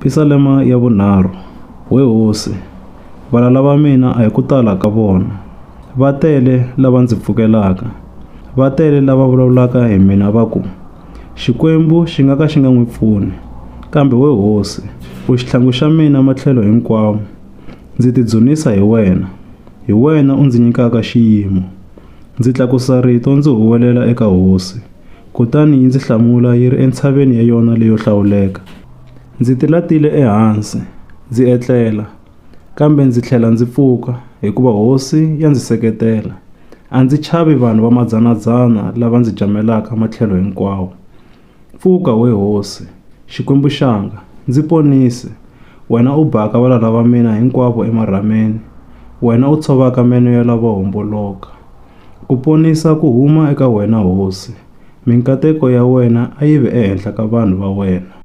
Psalm ya vunharhu. We hosi, valala va mina a hi ku tala ka vona. Va tele lava ndzi pfukelaka. Va tele lava vulavulaka hi mina va ku, Xikwembu xi nga ka xi nga n'wi pfuni. Kambe we hosi, u xihlangu xa mina matlhelo hinkwawo. Ndzi tidzunisa hi wena. Hi wena u ndzi nyikaka xiyimo. Ndzi tlakusa rito ndzi huwelela eka hosi. Kutani yi ndzi hlamula yi ri entshaveni ya yona leyo hlawuleka. Ndzi tilatile ehansi, ndzi etlela, kambe ndzi tlhela ndzi pfuka hikuva hosi ya ndzi seketela. A ndzi chavi vanhu va madzanadzana lava ndzi jamelaka matlhelo hinkwawo. Pfuka we hosi, Xikwembu xanga, ndzi ponise. Wena u baka valala va mina hinkwavo emarhameni. Wena u tshovaka meno ya lava homboloka. Ku ponisa ku huma eka wena hosi. Minkateko ya wena a yi ve ehenhla ka vanhu va wena.